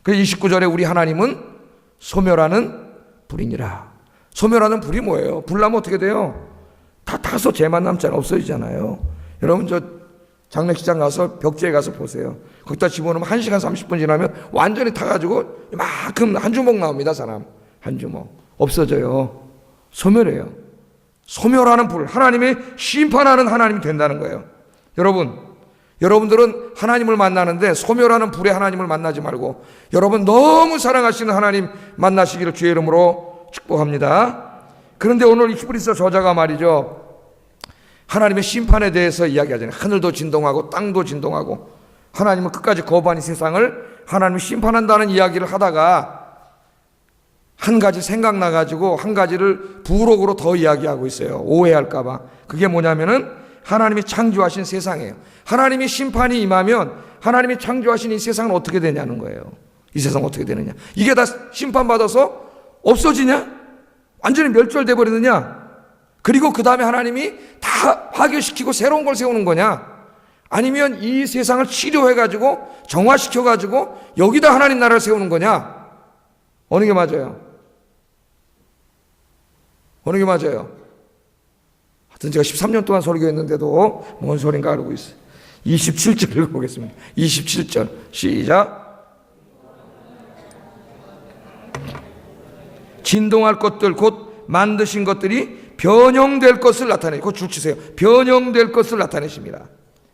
[SPEAKER 1] 그래서 29절에 우리 하나님은 소멸하는 불이니라. 소멸하는 불이 뭐예요? 불 나면 어떻게 돼요? 다 타서 재만 남잖아요. 없어지잖아요. 여러분 저 장례식장 가서 벽지에 가서 보세요. 거기다 집어넣으면 1시간 30분 지나면 완전히 타가지고 이만큼 한 주먹 나옵니다. 사람 한 주먹. 없어져요. 소멸해요. 소멸하는 불. 하나님이 심판하는 하나님이 된다는 거예요. 여러분 여러분들은 하나님을 만나는데 소멸하는 불의 하나님을 만나지 말고 여러분 너무 사랑하시는 하나님 만나시기를 주의 이름으로 축복합니다. 그런데 오늘 히브리서 저자가 말이죠, 하나님의 심판에 대해서 이야기하잖아요. 하늘도 진동하고 땅도 진동하고 하나님은 끝까지 거부한 이 세상을 하나님이 심판한다는 이야기를 하다가 한 가지 생각나가지고 한 가지를 부록으로 더 이야기하고 있어요. 오해할까봐. 그게 뭐냐면은 하나님이 창조하신 세상이에요. 하나님이 심판이 임하면 하나님이 창조하신 이 세상은 어떻게 되냐는 거예요. 이 세상 어떻게 되느냐. 이게 다 심판받아서 없어지냐? 완전히 멸절돼 버리느냐? 그리고 그 다음에 하나님이 다 파괴시키고 새로운 걸 세우는 거냐? 아니면 이 세상을 치료해가지고 정화시켜가지고 여기다 하나님 나라를 세우는 거냐? 어느 게 맞아요? 어느 게 맞아요? 하여튼 제가 13년 동안 설교했는데도 뭔 소린가 알고 있어요. 27절 읽어보겠습니다. 27절 시작. 진동할 것들 곧 만드신 것들이 변형될 것을 나타내. 그거 줄 치세요. 변형될 것을 나타내십니다.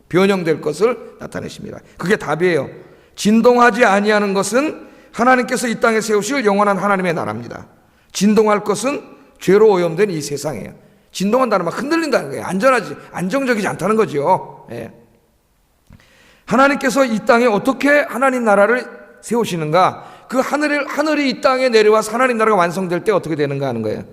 [SPEAKER 1] 변형될 것을 나타내십니다. 그게 답이에요. 진동하지 아니하는 것은 하나님께서 이 땅에 세우실 영원한 하나님의 나라입니다. 진동할 것은 죄로 오염된 이 세상이에요. 진동한다는 말 흔들린다는 거예요. 안정적이지 않다는 거죠. 예. 하나님께서 이 땅에 어떻게 하나님 나라를 세우시는가? 그 하늘이 이 땅에 내려와서 하나님 나라가 완성될 때 어떻게 되는가 하는 거예요.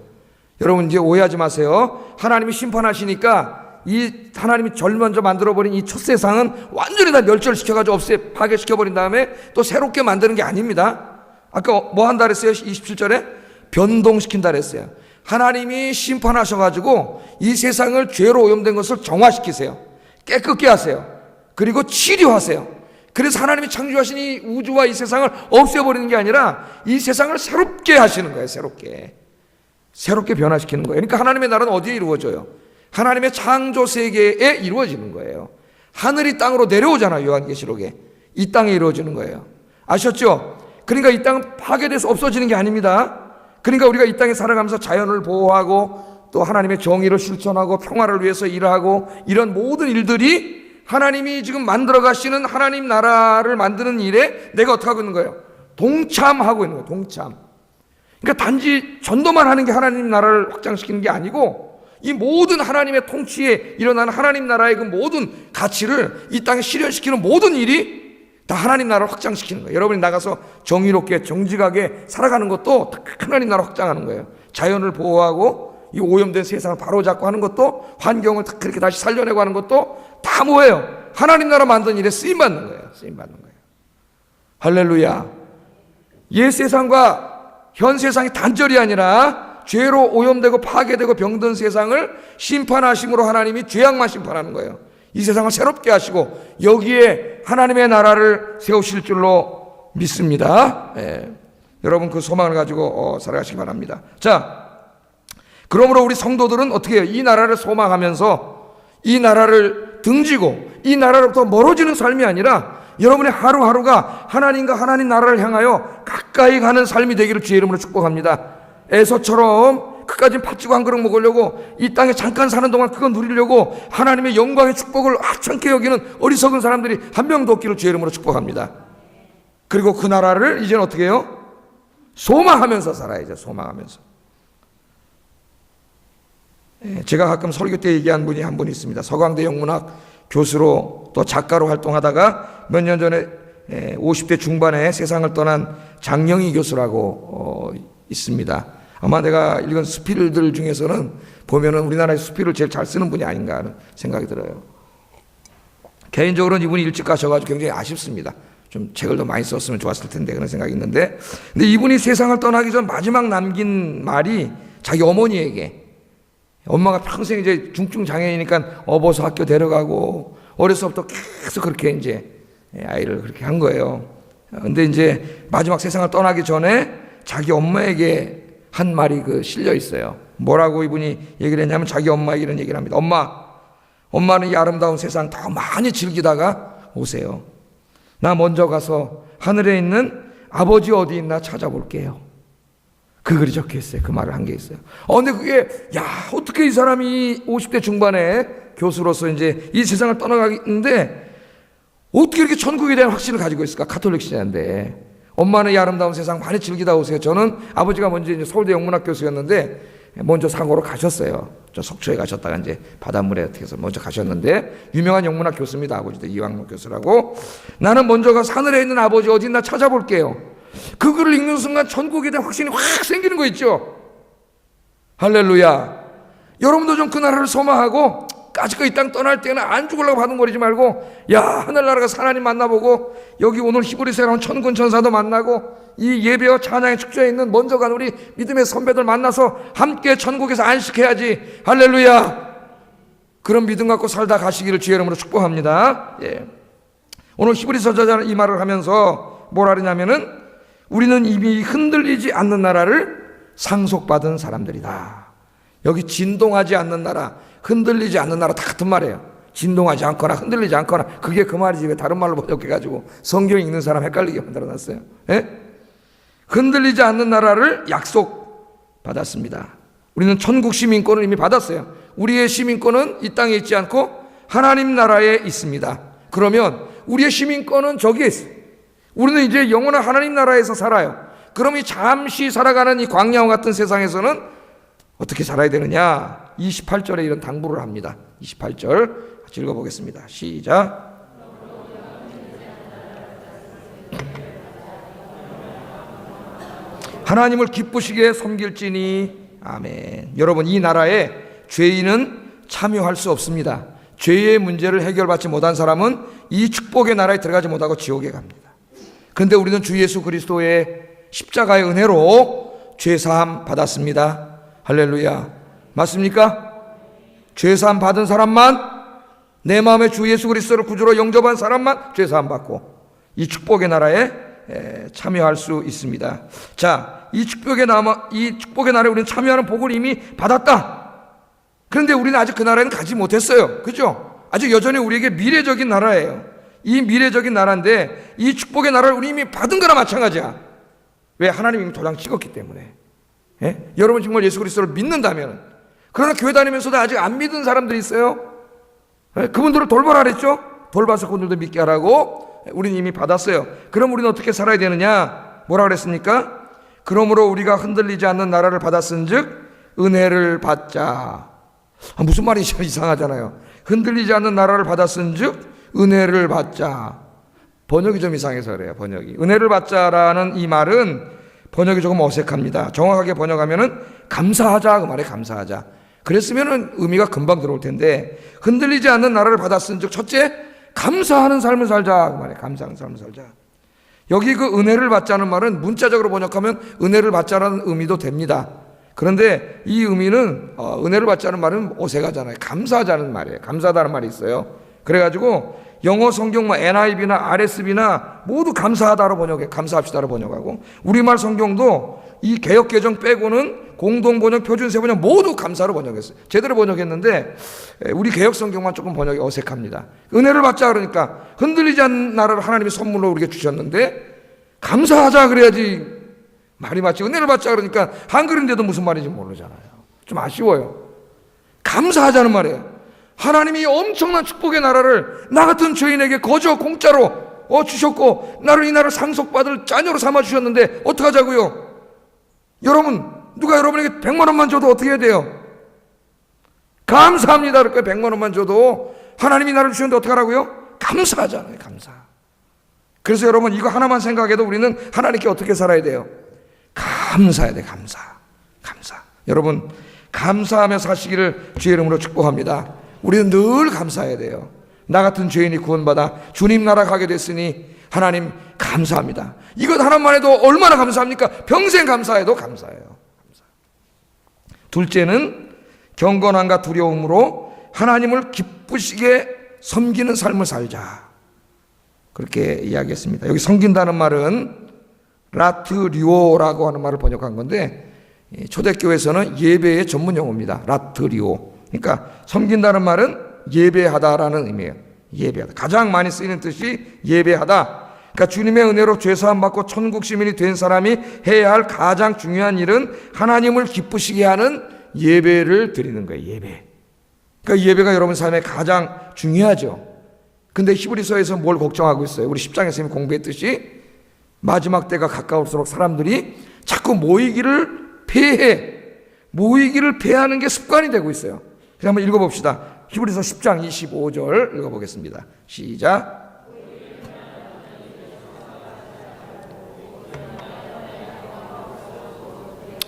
[SPEAKER 1] 여러분 이제 오해하지 마세요. 하나님이 심판하시니까 이 하나님이 제일 먼저 만들어버린 이 첫 세상은 완전히 다 멸절시켜가지고 파괴시켜버린 다음에 또 새롭게 만드는 게 아닙니다. 아까 뭐 한다 그랬어요? 27절에 변동시킨다 그랬어요. 하나님이 심판하셔가지고 이 세상을 죄로 오염된 것을 정화시키세요. 깨끗게 하세요. 그리고 치료하세요. 그래서 하나님이 창조하신 이 우주와 이 세상을 없애버리는 게 아니라 이 세상을 새롭게 하시는 거예요. 새롭게 변화시키는 거예요. 그러니까 하나님의 나라는 어디에 이루어져요? 하나님의 창조 세계에 이루어지는 거예요. 하늘이 땅으로 내려오잖아요. 요한계시록에. 이 땅에 이루어지는 거예요. 아셨죠? 그러니까 이 땅은 파괴돼서 없어지는 게 아닙니다. 그러니까 우리가 이 땅에 살아가면서 자연을 보호하고 또 하나님의 정의를 실천하고 평화를 위해서 일하고 이런 모든 일들이 하나님이 지금 만들어 가시는 하나님 나라를 만드는 일에 내가 어떻게 하고 있는 거예요? 동참하고 있는 거예요. 동참. 그러니까 단지 전도만 하는 게 하나님 나라를 확장시키는 게 아니고 이 모든 하나님의 통치에 일어나는 하나님 나라의 그 모든 가치를 이 땅에 실현시키는 모든 일이 다 하나님 나라를 확장시키는 거예요. 여러분이 나가서 정의롭게 정직하게 살아가는 것도 하나님 나라 확장하는 거예요. 자연을 보호하고 이 오염된 세상을 바로잡고 하는 것도 환경을 그렇게 다시 살려내고 하는 것도 다 뭐예요? 하나님 나라 만든 일에 쓰임받는 거예요. 쓰임받는 거예요. 할렐루야. 옛 세상과 현 세상이 단절이 아니라 죄로 오염되고 파괴되고 병든 세상을 심판하심으로 하나님이 죄악만 심판하는 거예요. 이 세상을 새롭게 하시고 여기에 하나님의 나라를 세우실 줄로 믿습니다. 여러분 그 소망을 가지고 살아가시기 바랍니다. 자, 그러므로 우리 성도들은 어떻게 해요? 이 나라를 소망하면서 이 나라를 등지고 이 나라로부터 멀어지는 삶이 아니라 여러분의 하루하루가 하나님과 하나님 나라를 향하여 가까이 가는 삶이 되기를 주의 이름으로 축복합니다. 에서처럼 그까지 팥지고 한 그릇 먹으려고 이 땅에 잠깐 사는 동안 그거 누리려고 하나님의 영광의 축복을 하찮게 여기는 어리석은 사람들이 한 명도 없기를 주의 이름으로 축복합니다. 그리고 그 나라를 이제는 어떻게 해요? 소망하면서 살아야죠. 소망하면서. 제가 가끔 설교 때 얘기한 분이 한 분 있습니다. 서강대 영문학 교수로 또 작가로 활동하다가 몇 년 전에 50대 중반에 세상을 떠난 장영희 교수라고 있습니다. 아마 내가 읽은 수필들 중에서는 보면은 우리나라의 수필을 제일 잘 쓰는 분이 아닌가 하는 생각이 들어요. 개인적으로는 이분이 일찍 가셔가지고 굉장히 아쉽습니다. 좀 책을 더 많이 썼으면 좋았을 텐데 그런 생각이 있는데, 근데 이분이 세상을 떠나기 전 마지막 남긴 말이 자기 어머니에게, 엄마가 평생 이제 중증 장애이니까 업어서 학교 데려가고 어려서부터 계속 그렇게 이제 아이를 그렇게 한 거예요. 근데 이제 마지막 세상을 떠나기 전에 자기 엄마에게 한 말이 실려 있어요. 뭐라고 이분이 얘기를 했냐면 자기 엄마에게 이런 얘기를 합니다. 엄마는 이 아름다운 세상 더 많이 즐기다가 오세요. 나 먼저 가서 하늘에 있는 아버지 어디 있나 찾아볼게요. 그 글이 적혀 있어요. 그 말을 한 게 있어요. 근데 그게, 어떻게 이 사람이 50대 중반에 교수로서 이제 이 세상을 떠나가는데 어떻게 이렇게 천국에 대한 확신을 가지고 있을까? 가톨릭 신자인데. 엄마는 이 아름다운 세상 많이 즐기다 오세요. 저는 아버지가 먼저 이제 서울대 영문학 교수였는데 먼저 상호로 가셨어요. 저 속초에 가셨다가 이제 바닷물에 어떻게 해서 먼저 가셨는데 유명한 영문학 교수입니다. 아버지도 이왕록 교수라고. 나는 먼저 가서 하늘에 있는 아버지 어디 있나 찾아볼게요. 그 글을 읽는 순간 천국에 대한 확신이 확 생기는 거 있죠. 할렐루야. 여러분도 좀 그 나라를 소망하고 까짓거 이 땅 떠날 때는 안 죽으려고 바둥거리지 말고, 야, 하늘나라가 하나님 만나보고 여기 오늘 히브리서에 나온 천군 천사도 만나고 이 예배와 찬양의 축제에 있는 먼저 간 우리 믿음의 선배들 만나서 함께 천국에서 안식해야지. 할렐루야. 그런 믿음 갖고 살다 가시기를 주의 이름으로 축복합니다. 예. 오늘 히브리서 저자는 이 말을 하면서 뭐라 그러냐면은 우리는 이미 흔들리지 않는 나라를 상속받은 사람들이다. 여기 진동하지 않는 나라, 흔들리지 않는 나라 다 같은 말이에요. 진동하지 않거나 흔들리지 않거나, 그게 그 말이지 왜 다른 말로 번역해가지고 성경 읽는 사람 헷갈리게 만들어놨어요. 예? 흔들리지 않는 나라를 약속받았습니다. 우리는 천국 시민권을 이미 받았어요. 우리의 시민권은 이 땅에 있지 않고 하나님 나라에 있습니다. 그러면 우리의 시민권은 저기에 있어요. 우리는 이제 영원한 하나님 나라에서 살아요. 그럼 이 잠시 살아가는 이 광야와 같은 세상에서는 어떻게 살아야 되느냐? 28절에 이런 당부를 합니다. 28절 같이 읽어보겠습니다. 시작. 하나님을 기쁘시게 섬길지니. 아멘. 여러분, 이 나라에 죄인은 참여할 수 없습니다. 죄의 문제를 해결받지 못한 사람은 이 축복의 나라에 들어가지 못하고 지옥에 갑니다. 그런데 우리는 주 예수 그리스도의 십자가의 은혜로 죄사함 받았습니다. 할렐루야. 맞습니까? 죄사함 받은 사람만, 내 마음에 주 예수 그리스도를 구주로 영접한 사람만 죄사함 받고 이 축복의 나라에 참여할 수 있습니다. 자, 이 축복의 나라에 우리는 참여하는 복을 이미 받았다. 그런데 우리는 아직 그 나라에는 가지 못했어요. 그죠? 아직 여전히 우리에게 미래적인 나라예요. 이 미래적인 나라인데 이 축복의 나라를 우리 이미 받은 거나 마찬가지야. 왜? 하나님이 이미 도장 찍었기 때문에. 예? 여러분 정말 예수 그리스도를 믿는다면, 그러나 교회 다니면서도 아직 안 믿은 사람들이 있어요. 예? 그분들을 돌보라 그랬죠? 돌봐서 그분들도 믿게 하라고 우리는 이미 받았어요. 그럼 우리는 어떻게 살아야 되느냐? 뭐라 그랬습니까? 그러므로 우리가 흔들리지 않는 나라를 받았은즉 은혜를 받자. 무슨 말이 이상하잖아요. 흔들리지 않는 나라를 받았은즉 은혜를 받자. 번역이 좀 이상해서 그래요. 번역이. 은혜를 받자라는 이 말은 번역이 조금 어색합니다. 정확하게 번역하면은 감사하자 그 말에 감사하자. 그랬으면은 의미가 금방 들어올 텐데, 흔들리지 않는 나라를 받았은즉 첫째 감사하는 삶을 살자 그 말에 감사하는 삶을 살자. 여기 그 은혜를 받자는 말은 문자적으로 번역하면 은혜를 받자라는 의미도 됩니다. 그런데 이 의미는 은혜를 받자는 말은 어색하잖아요. 감사하자는 말이에요. 감사하다는 말이 있어요. 그래가지고 영어 성경만 NIV나 RSV나 모두 감사하다로 번역해, 감사합시다로 번역하고, 우리말 성경도 이 개역 개정 빼고는 공동 번역, 표준세 번역 모두 감사로 번역했어요. 제대로 번역했는데 우리 개역 성경만 조금 번역이 어색합니다. 은혜를 받자 그러니까 흔들리지 않는 나라를 하나님이 선물로 우리에게 주셨는데 감사하자 그래야지 말이 맞지. 은혜를 받자 그러니까 한글인데도 무슨 말인지 모르잖아요. 좀 아쉬워요. 감사하자는 말이에요. 하나님이 엄청난 축복의 나라를 나 같은 죄인에게 거저 공짜로 주셨고, 나를 이 나라를 상속받을 자녀로 삼아주셨는데 어떡하자고요? 여러분, 누가 여러분에게 100만 원만 줘도 어떻게 해야 돼요? 감사합니다 그럴까요? 100만 원만 줘도 하나님이 나를 주셨는데 어떡하라고요? 감사하잖아요. 감사. 그래서 여러분, 이거 하나만 생각해도 우리는 하나님께 어떻게 살아야 돼요? 감사해야 돼. 감사. 여러분, 감사하며 사시기를 주의 이름으로 축복합니다. 우리는 늘 감사해야 돼요. 나 같은 죄인이 구원받아 주님 나라 가게 됐으니 하나님 감사합니다. 이것 하나만 해도 얼마나 감사합니까? 평생 감사해도 감사해요. 둘째는 경건함과 두려움으로 하나님을 기쁘시게 섬기는 삶을 살자. 그렇게 이야기했습니다. 여기 섬긴다는 말은 라트리오라고 하는 말을 번역한 건데, 초대교회에서는 예배의 전문 용어입니다. 라트리오. 그러니까 섬긴다는 말은 예배하다라는 의미예요. 예배하다. 가장 많이 쓰이는 뜻이 예배하다. 그러니까 주님의 은혜로 죄사함 받고 천국 시민이 된 사람이 해야 할 가장 중요한 일은 하나님을 기쁘시게 하는 예배를 드리는 거예요. 예배. 그러니까 예배가 여러분 삶에 가장 중요하죠. 근데 히브리서에서 뭘 걱정하고 있어요? 우리 10장에서 이미 공부했듯이 마지막 때가 가까울수록 사람들이 자꾸 모이기를 패하는 게 습관이 되고 있어요. 그래서 한번 읽어봅시다. 히브리서 10장 25절 읽어보겠습니다. 시작.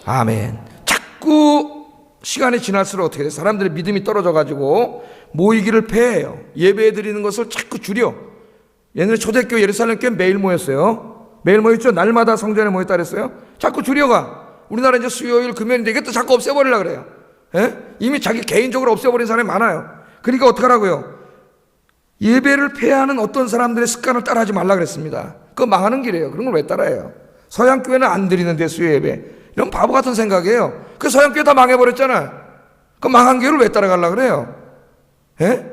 [SPEAKER 1] 아멘. 자꾸 시간이 지날수록 어떻게 돼? 사람들의 믿음이 떨어져가지고 모이기를 패해요. 예배 드리는 것을 자꾸 줄여. 옛날에 초대교회 예루살렘교회 매일 모였어요. 매일 모였죠. 날마다 성전에 모였다 그랬어요. 자꾸 줄여가. 우리나라 이제 수요일 금요일인데 이것도 자꾸 없애버리려고 그래요. 예? 이미 자기 개인적으로 없애버린 사람이 많아요. 그러니까 어떡하라고요? 예배를 폐하는 어떤 사람들의 습관을 따라하지 말라 그랬습니다. 그거 망하는 길이에요. 그런 걸 왜 따라해요? 서양교회는 안 드리는데 수요 예배. 이런 바보 같은 생각이에요. 그 서양교회 다 망해버렸잖아. 그 망한 교회를 왜 따라가려고 그래요? 예?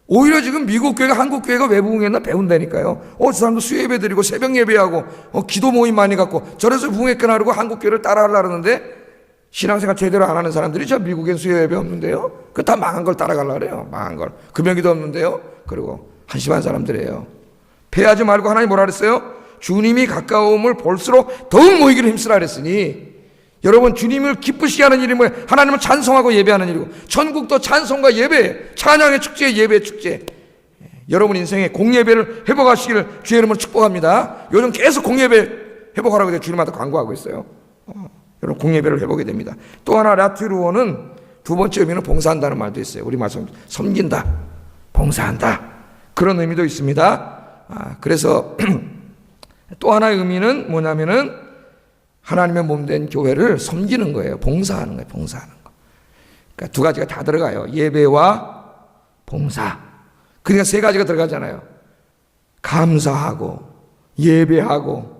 [SPEAKER 1] 오히려 지금 미국 교회가 한국 교회가 외부흥했나 배운다니까요. 저 사람도 수요 예배 드리고 새벽 예배하고 기도 모임 많이 갖고 저래서 부흥했구나 그러고 한국 교회를 따라하려고 하는데 신앙생활 제대로 안 하는 사람들이 저 미국엔 수요 예배 없는데요. 그 다 망한 걸 따라가려고 그래요. 망한 걸. 금요기도 없는데요. 그리고 한심한 사람들이에요. 패하지 말고 하나님 뭐라 그랬어요? 주님이 가까움을 볼수록 더욱 모이기를 힘쓰라 그랬으니 여러분 주님을 기쁘시게 하는 일이 뭐예요? 하나님을 찬송하고 예배하는 일이고 천국도 찬송과 예배, 찬양의 축제, 예배의 축제. 여러분 인생에 공예배를 회복하시기를 주의 이름으로 축복합니다. 요즘 계속 공예배 회복하라고 제가 주님한테 광고하고 있어요. 여러분 공예배를 회복이 됩니다. 또 하나 라트루어는 두 번째 의미는 봉사한다는 말도 있어요. 우리 말씀 섬긴다, 봉사한다 그런 의미도 있습니다. 그래서 또 하나의 의미는 뭐냐면은 하나님의 몸된 교회를 섬기는 거예요. 봉사하는 거예요. 봉사하는 거. 그러니까 두 가지가 다 들어가요. 예배와 봉사. 그러니까 세 가지가 들어가잖아요. 감사하고 예배하고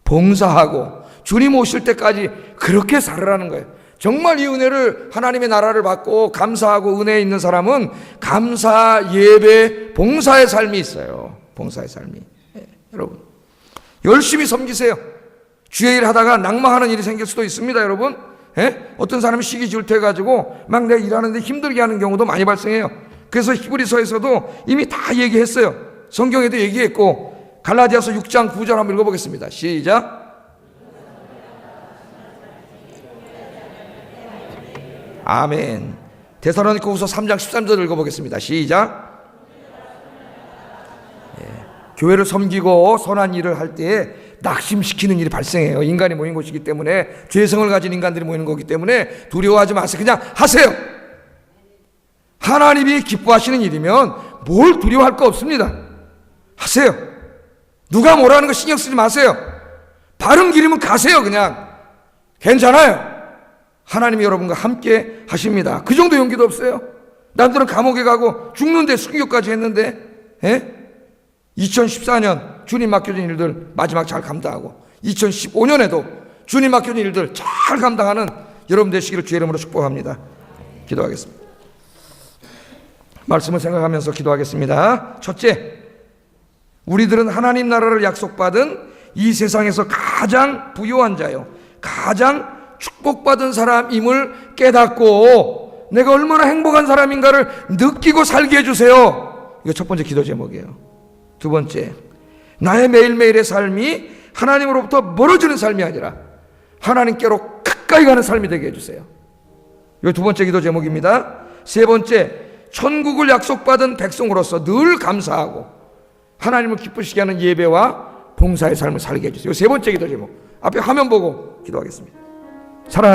[SPEAKER 1] 봉사하고 주님 오실 때까지 그렇게 살으라는 거예요. 정말 이 은혜를 하나님의 나라를 받고 감사하고 은혜에 있는 사람은 감사, 예배, 봉사의 삶이 있어요. 봉사의 삶이. 여러분 열심히 섬기세요. 주의 일 하다가 낙망하는 일이 생길 수도 있습니다, 여러분. 어떤 사람이 시기 질투해가지고 막 내가 일하는데 힘들게 하는 경우도 많이 발생해요. 그래서 히브리서에서도 이미 다 얘기했어요. 성경에도 얘기했고 갈라디아서 6장 9절 한번 읽어보겠습니다. 시작. 아멘. 데살로니가후서 3장 13절 읽어보겠습니다. 시작. 교회를 섬기고 선한 일을 할 때에 낙심시키는 일이 발생해요. 인간이 모인 곳이기 때문에 죄성을 가진 인간들이 모이는 거기 때문에 두려워하지 마세요. 그냥 하세요. 하나님이 기뻐하시는 일이면 뭘 두려워할 거 없습니다. 하세요. 누가 뭐라는 거 신경 쓰지 마세요. 바른 길이면 가세요. 그냥 괜찮아요. 하나님이 여러분과 함께 하십니다. 그 정도 용기도 없어요? 남들은 감옥에 가고 죽는데 순교까지 했는데 2014년 주님 맡겨진 일들 마지막 잘 감당하고 2015년에도 주님 맡겨진 일들 잘 감당하는 여러분 되시기를 주의 이름으로 축복합니다. 기도하겠습니다. 말씀을 생각하면서 기도하겠습니다. 첫째, 우리들은 하나님 나라를 약속받은 이 세상에서 가장 부유한 자요, 가장 축복받은 사람임을 깨닫고 내가 얼마나 행복한 사람인가를 느끼고 살게 해주세요. 이거 첫 번째 기도 제목이에요. 두 번째, 나의 매일매일의 삶이 하나님으로부터 멀어지는 삶이 아니라 하나님께로 가까이 가는 삶이 되게 해주세요. 이거 두 번째 기도 제목입니다. 세 번째, 천국을 약속받은 백성으로서 늘 감사하고 하나님을 기쁘시게 하는 예배와 봉사의 삶을 살게 해주세요. 이거 세 번째 기도 제목. 앞에 화면 보고 기도하겠습니다. 사랑하는